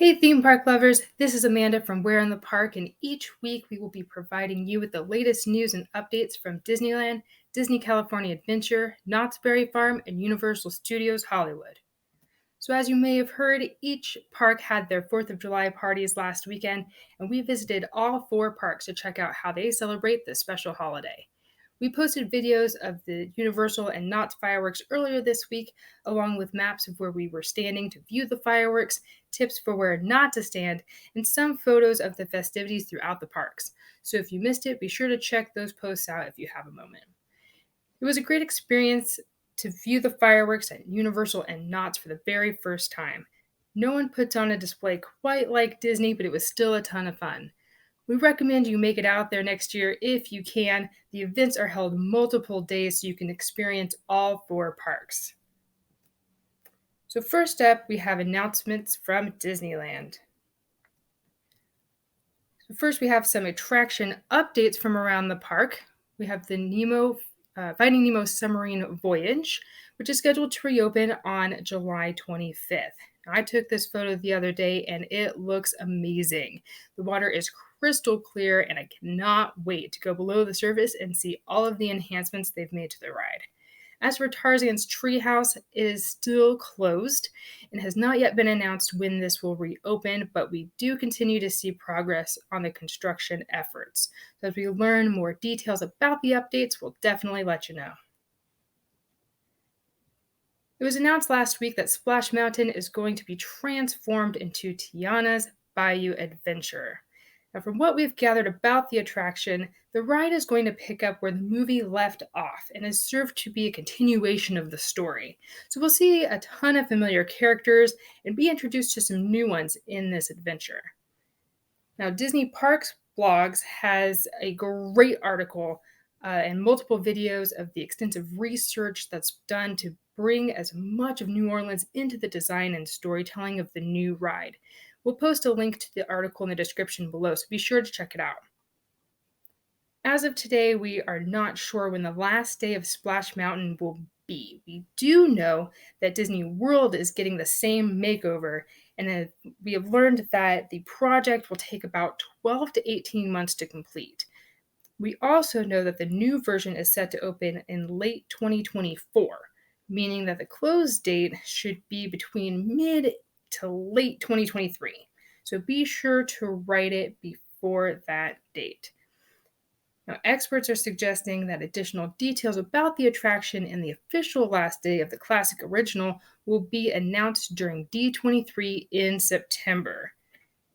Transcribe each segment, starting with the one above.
Hey, theme park lovers, this is Amanda from Where in the Park, and each week we will be providing you with the latest news and updates from Disneyland, Disney California Adventure, Knott's Berry Farm, and Universal Studios Hollywood. So, as you may have heard, each park had their 4th of July parties last weekend, and we visited all four parks to check out how they celebrate this special holiday. We posted videos of the Universal and Knott's fireworks earlier this week, along with maps of where we were standing to view the fireworks, tips for where not to stand, and some photos of the festivities throughout the parks. So if you missed it, be sure to check those posts out if you have a moment. It was a great experience to view the fireworks at Universal and Knott's for the very first time. No one puts on a display quite like Disney, but it was still a ton of fun. We recommend you make it out there next year if you can. The events are held multiple days so you can experience all four parks. So first up, we have announcements from Disneyland. So first, we have some attraction updates from around the park. We have the Finding Nemo Submarine Voyage, which is scheduled to reopen on July 25th. I took this photo the other day and it looks amazing. The water is crystal clear and I cannot wait to go below the surface and see all of the enhancements they've made to the ride. As for Tarzan's Treehouse, it is still closed and has not yet been announced when this will reopen, but we do continue to see progress on the construction efforts. So as we learn more details about the updates, we'll definitely let you know. It was announced last week that Splash Mountain is going to be transformed into Tiana's Bayou Adventure. Now, from what we've gathered about the attraction, the ride is going to pick up where the movie left off and is served to be a continuation of the story. So we'll see a ton of familiar characters and be introduced to some new ones in this adventure. Now, Disney Parks Blogs has a great article and multiple videos of the extensive research that's done to bring as much of New Orleans into the design and storytelling of the new ride. We'll post a link to the article in the description below, so be sure to check it out. As of today, we are not sure when the last day of Splash Mountain will be. We do know that Disney World is getting the same makeover, and we have learned that the project will take about 12 to 18 months to complete. We also know that the new version is set to open in late 2024, meaning that the close date should be between mid to late 2023. So be sure to write it before that date. Now, experts are suggesting that additional details about the attraction and the official last day of the classic original will be announced during D23 in September.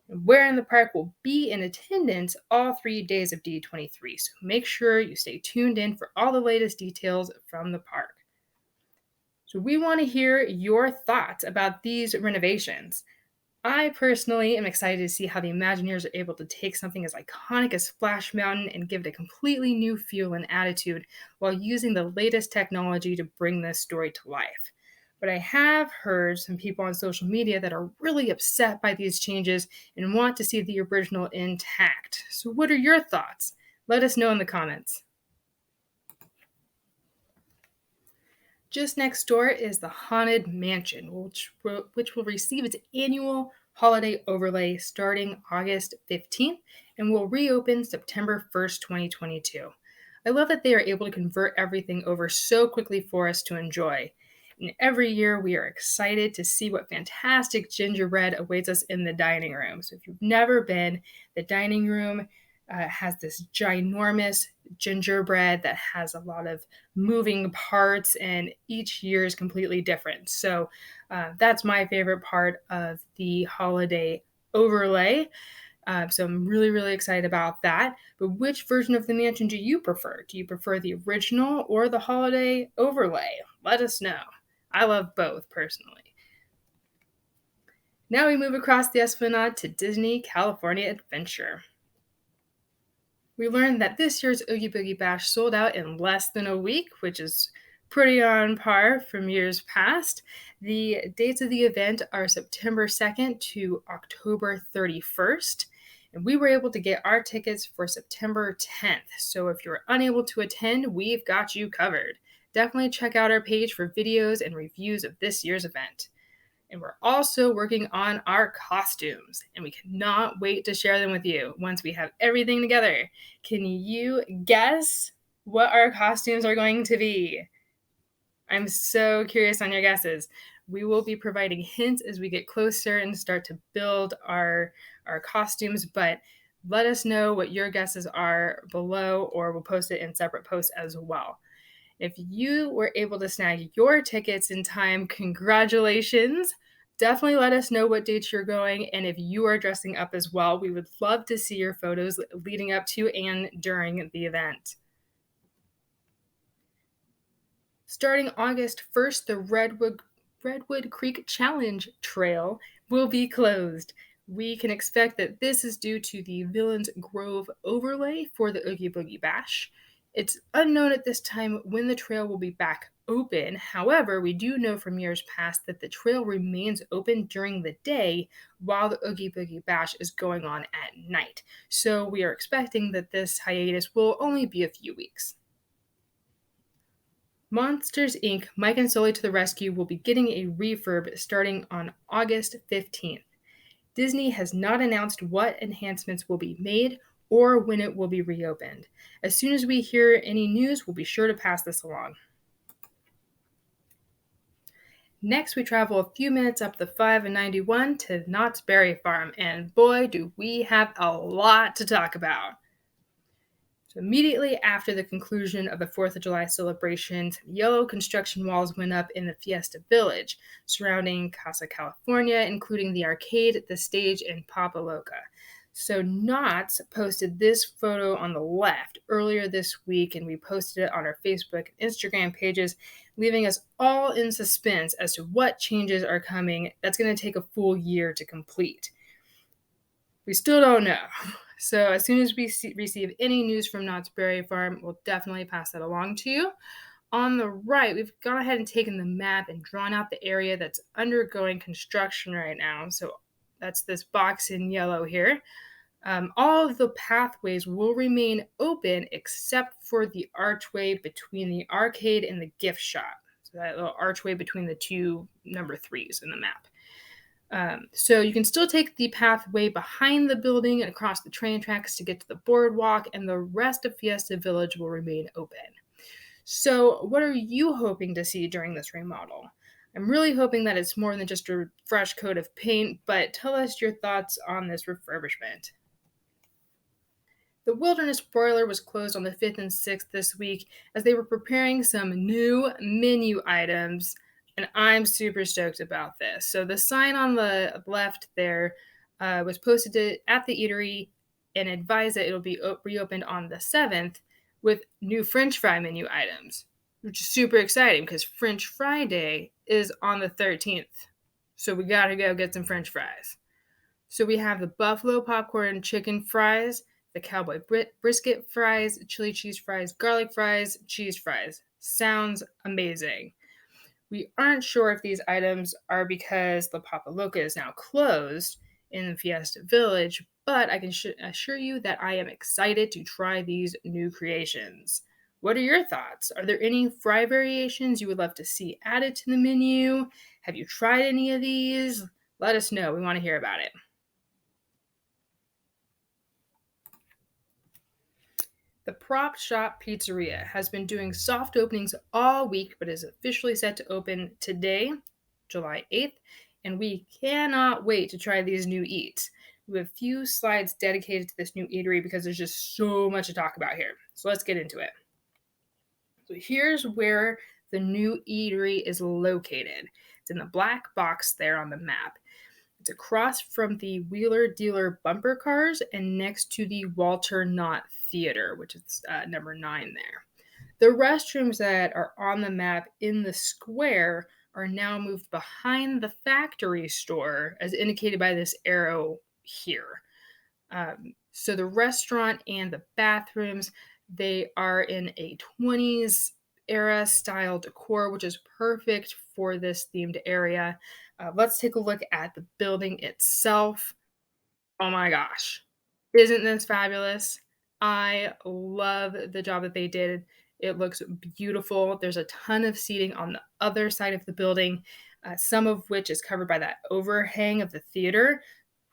Where in the Park will be in attendance all 3 days of D23, so make sure you stay tuned in for all the latest details from the park. So we want to hear your thoughts about these renovations. I personally am excited to see how the Imagineers are able to take something as iconic as Splash Mountain and give it a completely new feel and attitude while using the latest technology to bring this story to life. But I have heard some people on social media that are really upset by these changes and want to see the original intact. So what are your thoughts? Let us know in the comments. Just next door is the Haunted Mansion, which will receive its annual holiday overlay starting August 15th and will reopen September 1st, 2022. I love that they are able to convert everything over so quickly for us to enjoy. And every year we are excited to see what fantastic gingerbread awaits us in the dining room. So if you've never been, the dining room has this ginormous gingerbread that has a lot of moving parts, and each year is completely different. So that's my favorite part of the holiday overlay. So I'm really, really excited about that. But which version of the mansion do you prefer? Do you prefer the original or the holiday overlay? Let us know. I love both personally. Now we move across the Esplanade to Disney California Adventure. We learned that this year's Oogie Boogie Bash sold out in less than a week, which is pretty on par from years past. The dates of the event are September 2nd to October 31st. And we were able to get our tickets for September 10th. So if you're unable to attend, we've got you covered. Definitely check out our page for videos and reviews of this year's event. And we're also working on our costumes, and we cannot wait to share them with you once we have everything together. Can you guess what our costumes are going to be? I'm so curious on your guesses. We will be providing hints as we get closer and start to build our costumes, but let us know what your guesses are below, or we'll post it in separate posts as well. If you were able to snag your tickets in time, congratulations. Definitely let us know what dates you're going, and if you are dressing up as well. We would love to see your photos leading up to and during the event. Starting August 1st, the Redwood Creek Challenge Trail will be closed. We can expect that this is due to the Villains Grove overlay for the Oogie Boogie Bash. It's unknown at this time when the trail will be back open. However, we do know from years past that the trail remains open during the day while the Oogie Boogie Bash is going on at night. So we are expecting that this hiatus will only be a few weeks. Monsters Inc. Mike and Sully to the Rescue will be getting a refurb starting on August 15th. Disney has not announced what enhancements will be made or when it will be reopened. As soon as we hear any news, we'll be sure to pass this along. Next, we travel a few minutes up the 591 to Knott's Berry Farm, and boy, do we have a lot to talk about. So immediately after the conclusion of the 4th of July celebrations, yellow construction walls went up in the Fiesta Village, surrounding Casa California, including the arcade, the stage, and Papa Loca. So Knott's posted this photo on the left earlier this week, and we posted it on our Facebook and Instagram pages, leaving us all in suspense as to what changes are coming. That's going to take a full year to complete. We still don't know. So as soon as we receive any news from Knott's Berry Farm, we'll definitely pass that along to you. On the right, we've gone ahead and taken the map and drawn out the area that's undergoing construction right now. So that's this box in yellow here. All of the pathways will remain open except for the archway between the arcade and the gift shop. So that little archway between the two number 3s in the map. So you can still take the pathway behind the building and across the train tracks to get to the boardwalk, and the rest of Fiesta Village will remain open. So what are you hoping to see during this remodel? I'm really hoping that it's more than just a fresh coat of paint, but tell us your thoughts on this refurbishment. The Wilderness Broiler was closed on the 5th and 6th this week as they were preparing some new menu items, and I'm super stoked about this. So the sign on the left there was posted at the eatery and advised that it'll be reopened on the 7th with new French fry menu items, which is super exciting because French Fry Day is on the 13th. So we gotta go get some French fries. So we have the buffalo popcorn chicken fries, the cowboy brisket fries, chili cheese fries, garlic fries, cheese fries. Sounds amazing. We aren't sure if these items are because the Papa Loca is now closed in the Fiesta Village, but I can assure you that I am excited to try these new creations. What are your thoughts? Are there any fry variations you would love to see added to the menu? Have you tried any of these? Let us know. We want to hear about it. The Shop Pizzeria has been doing soft openings all week, but is officially set to open today, July 8th, and we cannot wait to try these new eats. We have a few slides dedicated to this new eatery because there's just so much to talk about here. So let's get into it. So here's where the new eatery is located. It's in the black box there on the map. It's across from the Wheeler Dealer bumper cars and next to the Walter Knott Theater, which is number 9 there. The restrooms that are on the map in the square are now moved behind the factory store, as indicated by this arrow here. So the restaurant and the bathrooms, they are in a 20s era style decor, which is perfect for this themed area. Let's take a look at the building itself. Oh my gosh. Isn't this fabulous? I love the job that they did. It looks beautiful. There's a ton of seating on the other side of the building. some of which is covered by that overhang of the theater.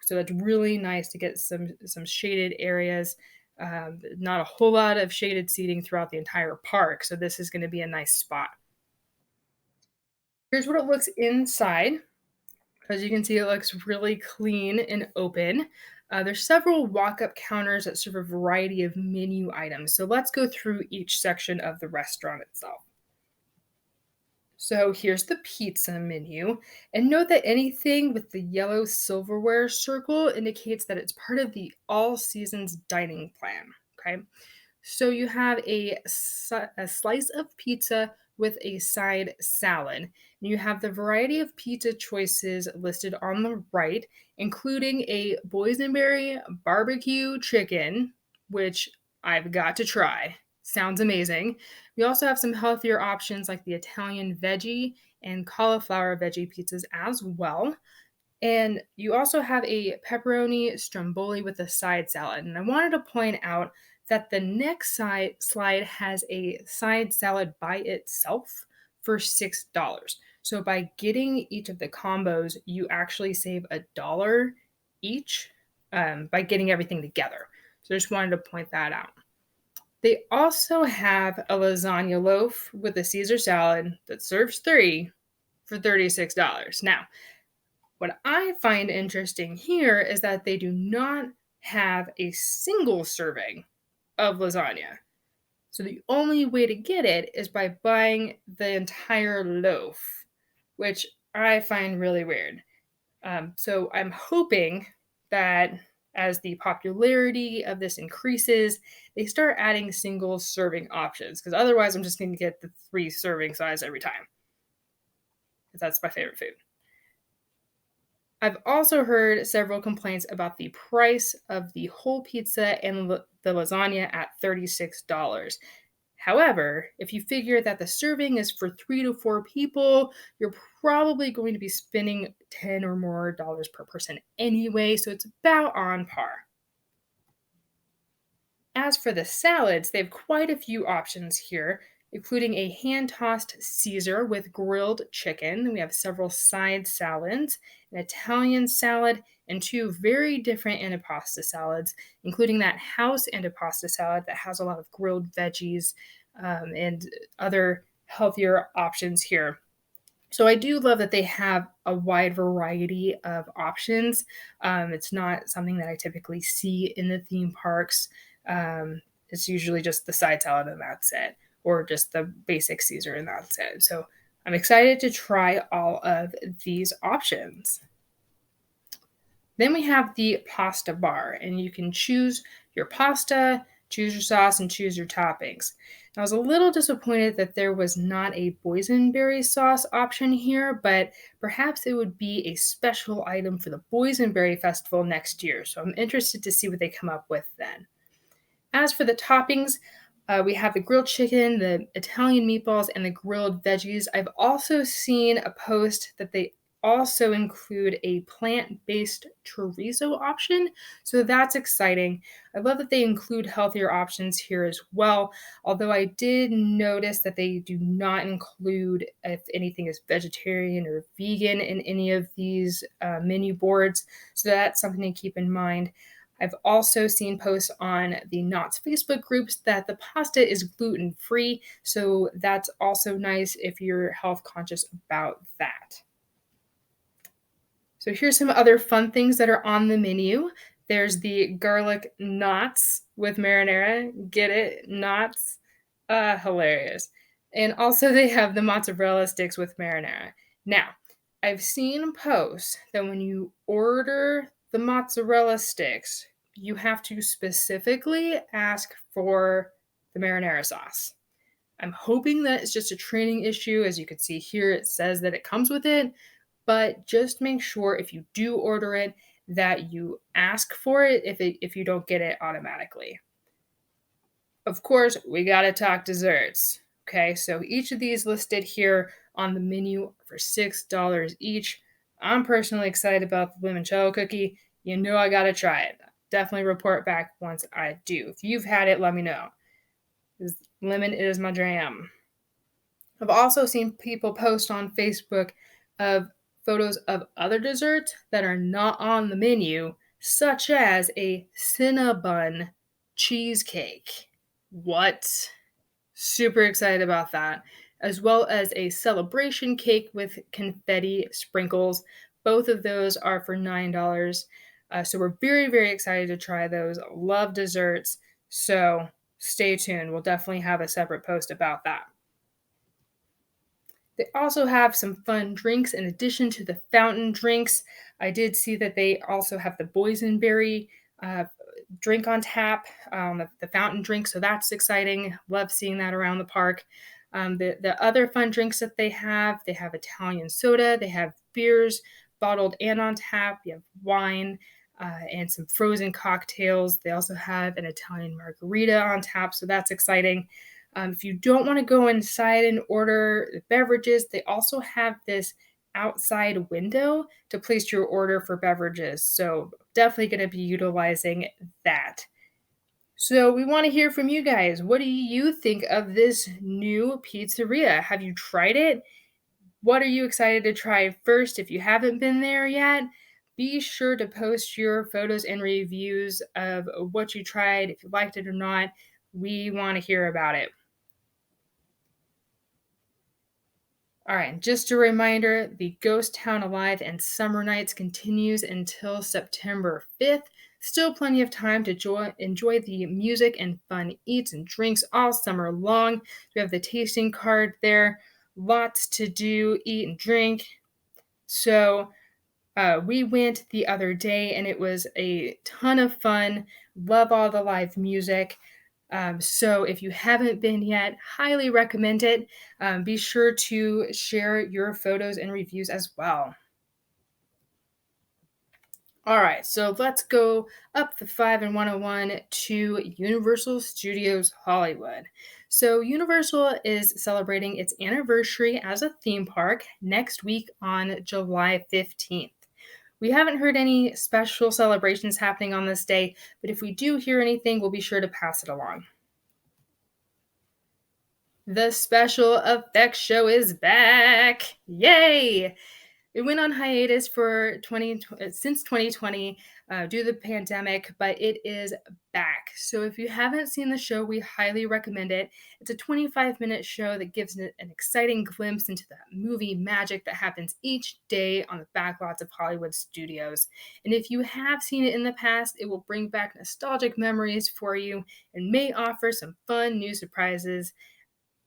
So it's really nice to get some shaded areas. Not a whole lot of shaded seating throughout the entire park. So this is going to be a nice spot. Here's what it looks inside. As you can see, it looks really clean and open. There's several walk-up counters that serve a variety of menu items. So let's go through each section of the restaurant itself. So here's the pizza menu. And note that anything with the yellow silverware circle indicates that it's part of the all seasons dining plan. Okay. So you have a slice of pizza with a side salad. And you have the variety of pizza choices listed on the right, including a boysenberry barbecue chicken, which I've got to try. Sounds amazing. We also have some healthier options like the Italian veggie and cauliflower veggie pizzas as well. And you also have a pepperoni stromboli with a side salad. And I wanted to point out that the next slide has a side salad by itself for $6. So by getting each of the combos, you actually save $1 each by getting everything together. So I just wanted to point that out. They also have a lasagna loaf with a Caesar salad that serves 3 for $36. Now, what I find interesting here is that they do not have a single serving of lasagna. So the only way to get it is by buying the entire loaf, which I find really weird. So I'm hoping that as the popularity of this increases, they start adding single serving options, because otherwise I'm just going to get the 3 serving size every time. That's my favorite food. I've also heard several complaints about the price of the whole pizza and the lasagna at $36. However, if you figure that the serving is for 3 to 4 people, you're probably going to be spending $10 or more per person anyway, so it's about on par. As for the salads, they have quite a few options here, including a hand-tossed Caesar with grilled chicken. We have several side salads, an Italian salad, and 2 very different antipasta salads, including that house antipasta salad that has a lot of grilled veggies and other healthier options here. So I do love that they have a wide variety of options. It's not something that I typically see in the theme parks. It's usually just the side salad and that's it, or just the basic Caesar and that's it. So I'm excited to try all of these options. Then we have the pasta bar, and you can choose your pasta, choose your sauce, and choose your toppings. I was a little disappointed that there was not a boysenberry sauce option here, but perhaps it would be a special item for the Boysenberry Festival next year. So I'm interested to see what they come up with then. As for the toppings, we have the grilled chicken, the Italian meatballs, and the grilled veggies. I've also seen a post that they also include a plant-based chorizo option, so that's exciting. I love that they include healthier options here as well, although I did notice that they do not include if anything is vegetarian or vegan in any of these menu boards, so that's something to keep in mind. I've also seen posts on the Knott's Facebook groups that the pasta is gluten-free, so that's also nice if you're health conscious about that. So here's some other fun things that are on the menu. There's the garlic knots with marinara. Get it? Knots. Hilarious. And also they have the mozzarella sticks with marinara. Now, I've seen posts that when you order the mozzarella sticks, you have to specifically ask for the marinara sauce. I'm hoping that it's just a training issue. As you can see here, it says that it comes with it, but just make sure if you do order it that you ask for it if you don't get it automatically. Of course, we got to talk desserts. Okay, so each of these listed here on the menu for $6 each. I'm personally excited about the limoncello cookie. You know I got to try it. Definitely report back once I do. If you've had it, let me know. Lemon is my jam. I've also seen people post on Facebook of photos of other desserts that are not on the menu, such as a Cinnabon cheesecake. What? Super excited about that. As well as a celebration cake with confetti sprinkles. Both of those are for $9. So we're very, very excited to try those. Love desserts. So stay tuned. We'll definitely have a separate post about that. They also have some fun drinks in addition to the fountain drinks. I did see that they also have the boysenberry uh, drink on tap, the fountain drink, so that's exciting. Love seeing that around the park. The other fun drinks that they have Italian soda, they have beers, bottled and on tap, you have wine, and some frozen cocktails. They also have an Italian margarita on tap, so that's exciting. If you don't want to go inside and order the beverages, they also have this outside window to place your order for beverages. So, definitely going to be utilizing that. So, we want to hear from you guys. What do you think of this new pizzeria? Have you tried it? What are you excited to try first if you haven't been there yet? Be sure to post your photos and reviews of what you tried, if you liked it or not. We want to hear about it. All right, just a reminder, the Ghost Town Alive and Summer Nights continues until September 5th. Still plenty of time to enjoy the music and fun eats and drinks all summer long. We have the tasting card there. Lots to do, eat and drink. So we went the other day and it was a ton of fun. Love all the live music. So if you haven't been yet, highly recommend it. Be sure to share your photos and reviews as well. All right, so let's go up the 5 and 101 to Universal Studios Hollywood. So, Universal is celebrating its anniversary as a theme park next week on July 15th. We haven't heard any special celebrations happening on this day, but if we do hear anything, we'll be sure to pass it along. The special effects show is back. Yay! It went on hiatus for since 2020 due to the pandemic, but it is back. So if you haven't seen the show, we highly recommend it. It's a 25-minute show that gives an exciting glimpse into the movie magic that happens each day on the backlots of Hollywood studios. And if you have seen it in the past, it will bring back nostalgic memories for you and may offer some fun new surprises.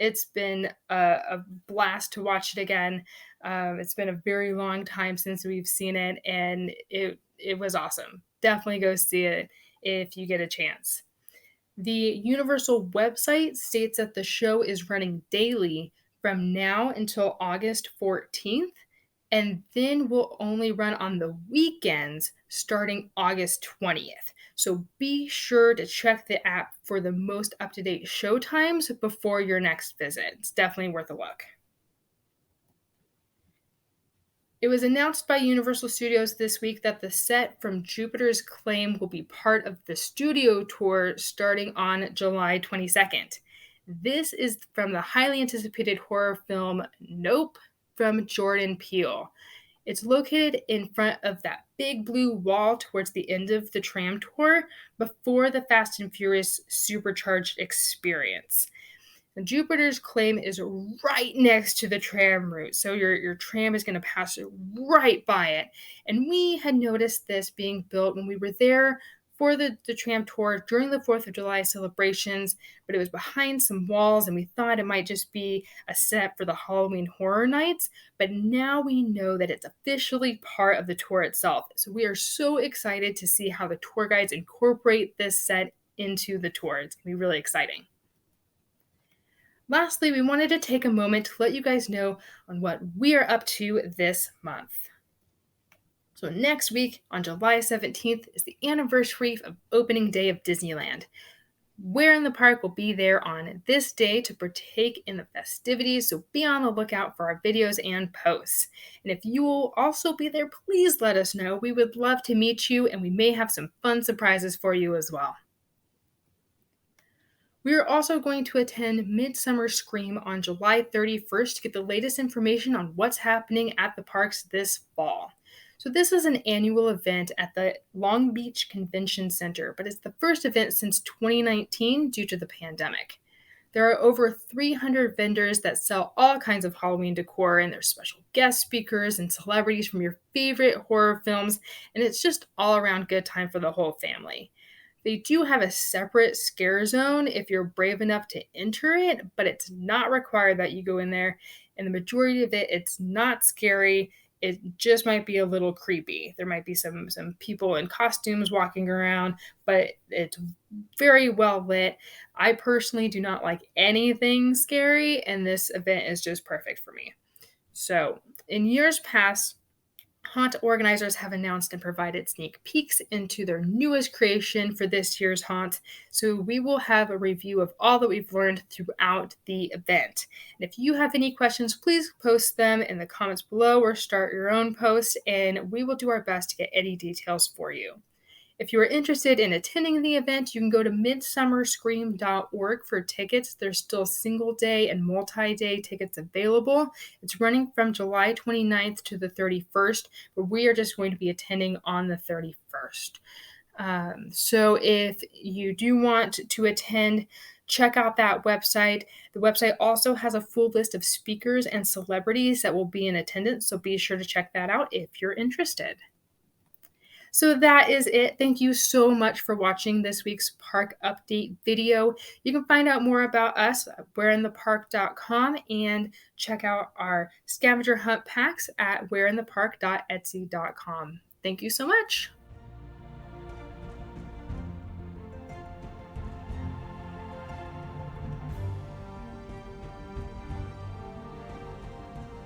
It's been a blast to watch it again. It's been a very long time since we've seen it, and it was awesome. Definitely go see it if you get a chance. The Universal website states that the show is running daily from now until August 14th, and then will only run on the weekends starting August 20th. So be sure to check the app for the most up to date show times before your next visit. It's definitely worth a look. It was announced by Universal Studios this week that the set from Jupiter's Claim will be part of the studio tour starting on July 22nd. This is from the highly anticipated horror film Nope from Jordan Peele. It's located in front of that big blue wall towards the end of the tram tour before the Fast and Furious supercharged experience. And Jupiter's Claim is right next to the tram route, so your tram is going to pass right by it. And we had noticed this being built when we were there for the tram tour during the 4th of July celebrations, but it was behind some walls, and we thought it might just be a set for the Halloween Horror Nights, but now we know that it's officially part of the tour itself. So we are so excited to see how the tour guides incorporate this set into the tour. It's going to be really exciting. Lastly, we wanted to take a moment to let you guys know on what we are up to this month. So next week, on July 17th, is the anniversary of opening day of Disneyland. Where in the park will be there on this day to partake in the festivities, so be on the lookout for our videos and posts. And if you will also be there, please let us know. We would love to meet you, and we may have some fun surprises for you as well. We are also going to attend Midsommar Scream on July 31st to get the latest information on what's happening at the parks this fall. So, this is an annual event at the Long Beach Convention Center, but it's the first event since 2019 due to the pandemic. There are over 300 vendors that sell all kinds of Halloween decor, and there's special guest speakers and celebrities from your favorite horror films, and it's just all around good time for the whole family. They do have a separate scare zone if you're brave enough to enter it, but it's not required that you go in there. And the majority of it, it's not scary. It just might be a little creepy. There might be some people in costumes walking around, but it's very well lit. I personally do not like anything scary, and this event is just perfect for me. So, in years past, Haunt organizers have announced and provided sneak peeks into their newest creation for this year's Haunt, so we will have a review of all that we've learned throughout the event. And if you have any questions, please post them in the comments below or start your own post, and we will do our best to get any details for you. If you are interested in attending the event, you can go to midsummerscream.org for tickets. There's still single day and multi-day tickets available. It's running from July 29th to the 31st, but we are just going to be attending on the 31st. So if you do want to attend, check out that website. The website also has a full list of speakers and celebrities that will be in attendance, so be sure to check that out if you're interested. So that is it. Thank you so much for watching this week's park update video. You can find out more about us at whereinthepark.com and check out our scavenger hunt packs at whereinthepark.etsy.com. Thank you so much.